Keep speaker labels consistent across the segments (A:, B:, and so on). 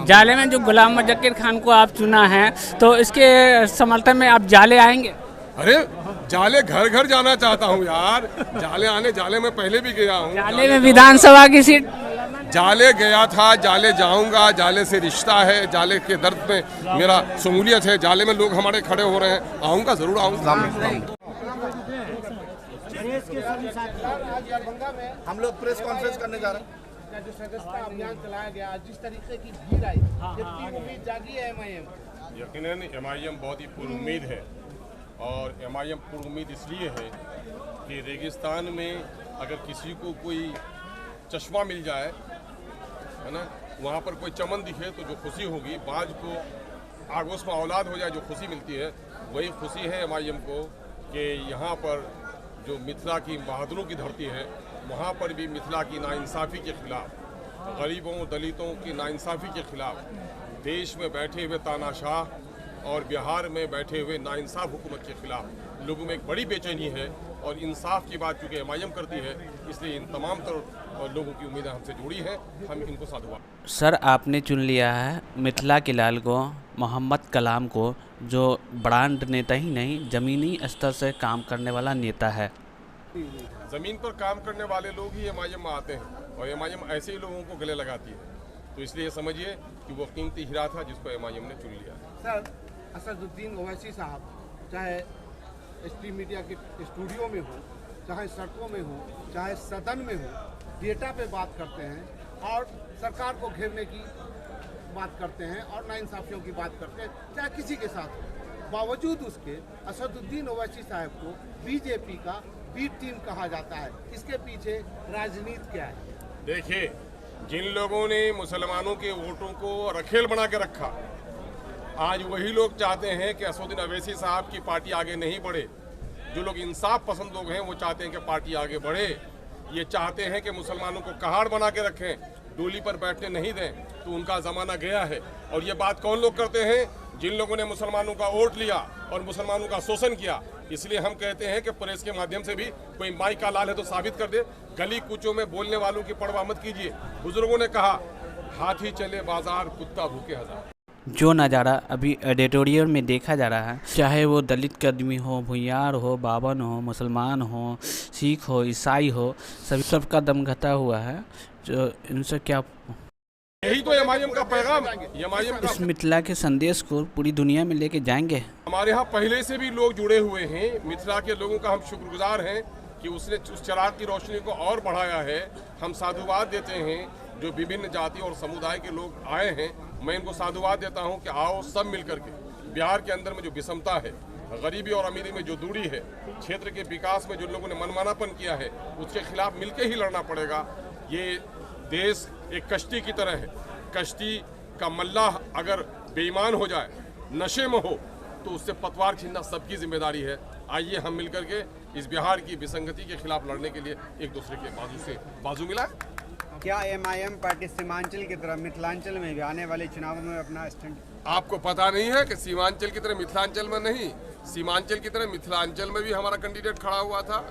A: जाले में जो गुलाम ज़कीर खान को आप चुना है, तो इसके समर्थन में आप जाले आएंगे?
B: अरे जाले घर घर जाना चाहता हूँ यार। जाले में पहले भी गया हूँ।
A: जाले में विधानसभा की सीट?
B: जाले गया था, जाले जाऊंगा। जाले से रिश्ता है, जाले के दर्द में मेरा शमूलियत है। जाले में लोग हमारे खड़े हो रहे हैं, आऊंगा, जरूर आऊंगा।
C: हम लोग प्रेस कॉन्फ्रेंस करने जा रहे हैं।
D: जो सदस्यता अभियान चलाया गया, जिस तरीके की भीड़ आई, कितनी उम्मीद जागी है एमआईएम?
B: यकीनन एमआईएम बहुत ही पुरुम्मीद है, और एमआईएम पुरुम्मीद इसलिए है कि रेगिस्तान में अगर किसी को कोई चश्मा मिल जाए, है ना, वहाँ पर कोई चमन दिखे तो जो खुशी होगी, बाज को आगोश में औलाद हो जाए जो खुशी मिलती है, वही खुशी है एमआईएम को कि यहाँ पर जो मिथिला की बहादुरों की धरती है, वहाँ पर भी मिथिला की नाइंसाफ़ी के खिलाफ, गरीबों दलितों की नाइंसाफ़ी के खिलाफ, देश में बैठे हुए तानाशाह और बिहार में बैठे हुए नाइंसाफ़ हुकूमत के खिलाफ लोगों में एक बड़ी बेचैनी है। और इंसाफ की बात चूँकि एमआईएम करती है, इसलिए इन तमाम लोगों की उम्मीदें हमसे जुड़ी हैं, हम इनको साधुवाद।
E: सर, आपने चुन लिया है मिथिला के लाल को, मोहम्मद कलाम को, जो ब्रांड नेता ही नहीं, ज़मीनी स्तर से काम करने वाला नेता है।
B: ज़मीन पर काम करने वाले लोग ही एमआईएम में आते हैं, और एमआईएम ऐसे ही लोगों को गले लगाती है। तो इसलिए समझिए कि वो कीमती हीरा था जिसको एमआईएम ने चुन लिया।
D: सर, असदुद्दीन ओवैसी साहब चाहे एसपी मीडिया के स्टूडियो में हो, चाहे सड़कों में हो, चाहे सदन में हो, डेटा पे बात करते हैं और सरकार को घेरने की बात करते हैं और नाइंसाफियों की बात करते हैं, चाहे किसी के साथ हो। बावजूद उसके असदुद्दीन ओवैसी साहब को बीजेपी का बी टीम कहा जाता है। इसके पीछे राजनीति क्या है?
B: देखिए, जिन लोगों ने मुसलमानों के वोटों को रखेल बना के रखा, आज वही लोग चाहते हैं कि असदुद्दीन ओवैसी साहब की पार्टी आगे नहीं बढ़े। जो लोग इंसाफ पसंद लोग हैं, वो चाहते हैं कि पार्टी आगे बढ़े। ये चाहते हैं कि मुसलमानों को कहाड़ बना के रखें, डोली पर बैठने नहीं दें, तो उनका ज़माना गया है। और ये बात कौन लोग करते हैं? जिन लोगों ने मुसलमानों का वोट लिया और मुसलमानों का शोषण किया। इसलिए हम कहते हैं कि प्रेस के माध्यम से भी कोई माई का लाल है तो साबित कर दे। गली कूचों में बोलने वालों की परवाह मत कीजिए। बुजुर्गों ने कहा, हाथी चले बाजार, कुत्ता भूखे हजार।
E: जो नज़ारा अभी एडिटोरियल में देखा जा रहा है, चाहे वो दलित के आदमी हो, भुइयार हो, बावन हो, मुसलमान हो, सिख हो, ईसाई हो, सभी सबका दम घटा हुआ है। जो इनसे क्या,
B: यही तो एमआईएम का पैगाम है। एमआईएम
E: इस मिथिला के संदेश को पूरी दुनिया में लेके जाएंगे।
B: हमारे यहाँ पहले से भी लोग जुड़े हुए हैं। मिथिला के लोगों का हम शुक्रगुजार हैं कि उसने उस चिराग की रोशनी को और बढ़ाया है। हम साधुवाद देते हैं जो विभिन्न जाति और समुदाय के लोग आए हैं। मैं इनको साधुवाद देता हूं कि आओ सब मिलकर के बिहार के अंदर में जो विषमता है, गरीबी और अमीरी में जो दूरी है, क्षेत्र के विकास में जो लोगों ने मनमानापन किया है, उसके खिलाफ मिलकर ही लड़ना पड़ेगा। ये देश एक कश्ती की तरह है। कश्ती का मल्लाह अगर बेईमान हो जाए, नशे में हो, तो उससे पतवार छीनना सबकी जिम्मेदारी है। आइए हम मिलकर के इस बिहार की विसंगति के खिलाफ लड़ने के लिए एक दूसरे के बाजू से बाजू मिलाए।
F: क्या एमआईएम पार्टी सीमांचल की तरह मिथिलांचल में भी आने वाले चुनावों में अपना स्टैंड?
B: आपको पता नहीं है कि सीमांचल की तरह मिथिलांचल में नहीं, सीमांचल की तरह मिथिलांचल में भी हमारा कैंडिडेट खड़ा हुआ था,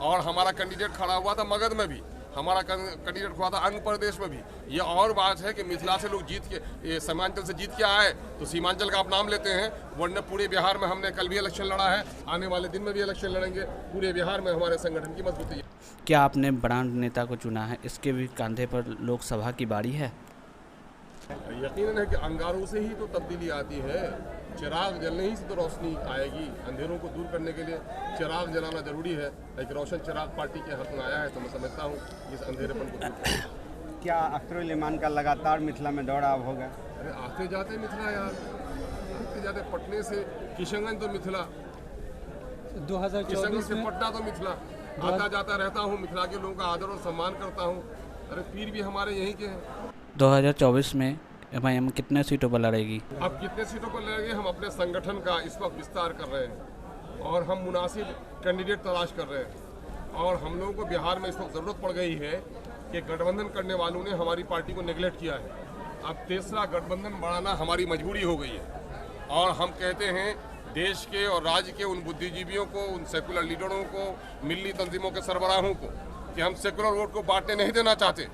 B: और हमारा कैंडिडेट खड़ा हुआ था मगध में भी, हमारा कैंडिडेट हुआ था आंध्र प्रदेश में भी। ये और बात है कि मिथिला से लोग जीत के, सीमांचल से जीत के आए तो सीमांचल का आप नाम लेते हैं, वरना पूरे बिहार में हमने कल भी इलेक्शन लड़ा है, आने वाले दिन में भी इलेक्शन लड़ेंगे। पूरे बिहार में हमारे संगठन की मजबूती है।
E: क्या आपने ब्रांड नेता को चुना है, इसके भी कंधे पर लोकसभा की बारी है?
B: यकीनन है कि अंगारों से ही तो तब्दीली आती है। चिराग जलने ही से तो रोशनी आएगी। अंधेरों को दूर करने के लिए चिराग जलाना जरूरी है। एक रोशन चिराग पार्टी के हाथ में आया है, तो मैं समझता हूँ इस अंधेरेपन को दूर करें।
F: क्या अख्तरुल इमान का लगातार मिथिला में दौड़ा अब होगा?
B: अरे आते जाते मिथिला यार, आते जाते पटने से किशनगंज तो मिथिला, 2024 से पटना तो मिथिला, आता जाता रहता हूँ। मिथिला के लोगों का आदर और सम्मान करता हूँ। अरे पीर भी हमारे यहीं के हैं।
E: 2024 में एमआईएम कितने सीटों पर लड़ेगी?
B: अब कितने सीटों पर लड़ेंगे, हम अपने संगठन का इस वक्त विस्तार कर रहे हैं और हम मुनासिब कैंडिडेट तलाश कर रहे हैं। और हम लोगों को बिहार में इस वक्त ज़रूरत पड़ गई है कि गठबंधन करने वालों ने हमारी पार्टी को नेगलेक्ट किया है। अब तीसरा गठबंधन बढ़ाना हमारी मजबूरी हो गई है। और हम कहते हैं देश के और राज्य के उन बुद्धिजीवियों को, उन सेकुलर लीडरों को, मिली तंजीमों के सरबराहों को कि हम सेकुलर वोट को बांटने नहीं देना चाहते,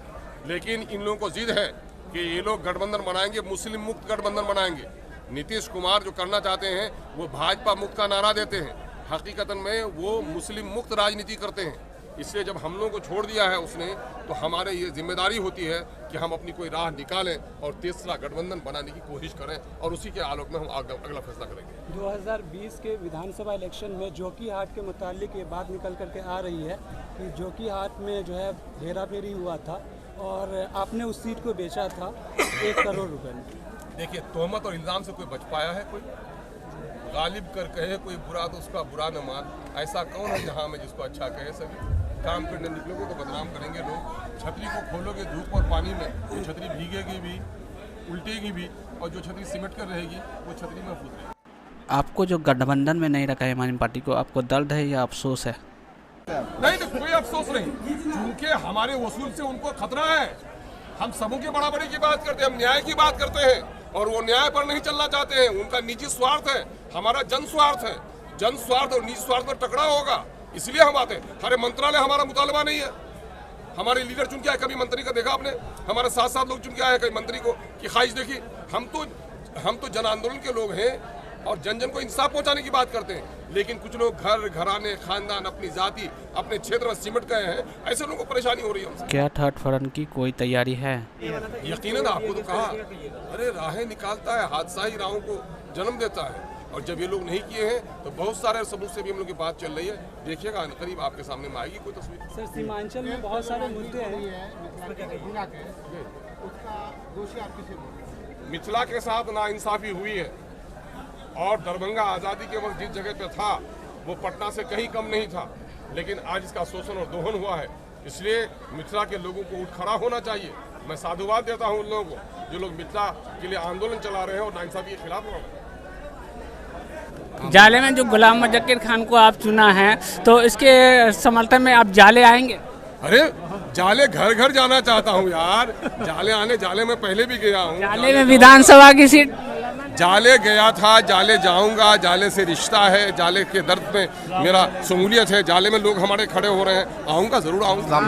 B: लेकिन इन लोगों को जिद है कि ये लोग गठबंधन बनाएंगे, मुस्लिम मुक्त गठबंधन बनाएंगे। नीतीश कुमार जो करना चाहते हैं वो भाजपा मुक्त का नारा देते हैं, हकीकतन में वो मुस्लिम मुक्त राजनीति करते हैं। इसलिए जब हम लोगों को छोड़ दिया है उसने, तो हमारे ये जिम्मेदारी होती है कि हम अपनी कोई राह निकालें और तीसरा गठबंधन बनाने की कोशिश करें, और उसी के आलोक में हम अगला फैसला करेंगे।
G: 2020 के विधानसभा इलेक्शन में जोकीहाट के मुतालिक ये बात निकल करके आ रही है कि जोकीहाट में जो है हेराफेरी हुआ था और आपने उस सीट को बेचा था 1 करोड़ रुपए में।
B: देखिए, तोहमत और इल्ज़ाम से कोई बच पाया है? कोई गालिब कर कहे कोई बुरा तो उसका बुरा न मान, ऐसा कौन है जहाँ में जिसको अच्छा कहे? सभी काम करने निकलोगे तो बदनाम करेंगे लोग। छतरी को खोलोगे धूप और पानी में, वो छतरी भीगेगी भी, उल्टेगी भी, और जो छतरी सिमट कर रहेगी वो छतरी में फूटेगी।
E: आपको जो गठबंधन में नहीं रखा है एम पार्टी को, आपको दर्द है या अफसोस है?
B: नहीं, तो कोई अफसोस नहीं, क्योंकि हमारे वसूल से उनको खतरा है। हम सबों के बराबरी की बात करते हैं, हम न्याय की बात करते हैं, और वो न्याय पर नहीं चलना चाहते हैं। उनका निजी स्वार्थ है, हमारा जन स्वार्थ है। जन स्वार्थ और निजी स्वार्थ में टकराव होगा, इसलिए हम आते हैं। हमारे मंत्रालय हमारा मुतालबा नहीं है, हमारे लीडर चुन के आए, कभी मंत्री का देखा आपने? हमारे साथ साथ लोग चुन के आए, कभी मंत्री को की ख्वाहिश देखी? हम तो जन आंदोलन के लोग हैं और जन जन को इंसाफ पहुंचाने की बात करते हैं। लेकिन कुछ लोग घर घराने खानदान अपनी जाति अपने क्षेत्र में सिमट गए हैं, ऐसे लोगों को परेशानी हो रही है हमसे।
E: क्या 3 फरवरी की कोई तैयारी है?
B: यकीनन, आपको तो कहा, अरे राहें निकालता है, हादसा ही राहों को जन्म देता है, और जब ये लोग नहीं किए हैं तो बहुत सारे सबूत से भी हम लोग की बात चल रही है। देखिएगा करीब आपके सामने में आएगी कोई तस्वीर।
G: सर, सीमांचल में बहुत सारे मुद्दे हैं।
B: मिथिला के साथ नाइंसाफी हुई है, और दरभंगा आज़ादी के वक्त जिस जगह पे था वो पटना से कहीं कम नहीं था, लेकिन आज इसका शोषण और दोहन हुआ है। इसलिए मिथिला के लोगों को उठ खड़ा होना चाहिए। मैं साधुवाद देता हूं उन लोगों को जो लोग मिथिला के लिए आंदोलन चला रहे हैं और नाइंसाफी के खिलाफ लड़ रहे हैं।
A: जाले में जो गुलाम मुजक्किर खान को आप चुना है, तो इसके समर्थन में आप जाले आएंगे?
B: अरे जाले घर घर जाना चाहता हूँ यार, जाले में पहले भी गया हूँ।
A: जाले में विधानसभा की सीट?
B: जाले गया था, जाले जाऊंगा, जाले से रिश्ता है, जाले के दर्द में मेरा शमूलियत है, जाले में लोग हमारे खड़े हो रहे हैं, आऊँगा, ज़रूर आऊँगा।